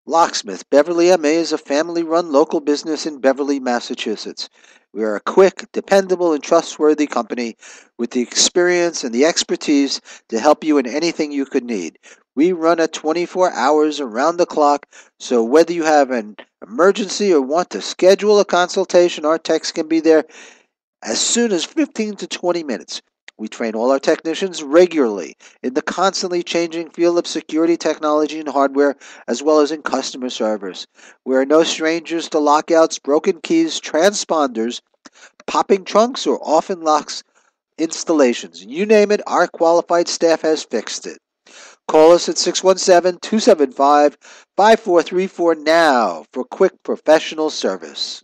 Locksmith Beverly MA is a family-run local business in Beverly, Massachusetts. We are a quick, dependable, and trustworthy company with the experience and the expertise to help you in anything you could need. We run at 24 hours around the clock, so whether you have an emergency or want to schedule a consultation, our techs can be there as soon as 15 to 20 minutes. We train all our technicians regularly in the constantly changing field of security technology and hardware, as well as in customer service. We are no strangers to lockouts, broken keys, transponders, popping trunks, or often locks installations. You name it, our qualified staff has fixed it. Call us at 617-275-5434 now for quick professional service.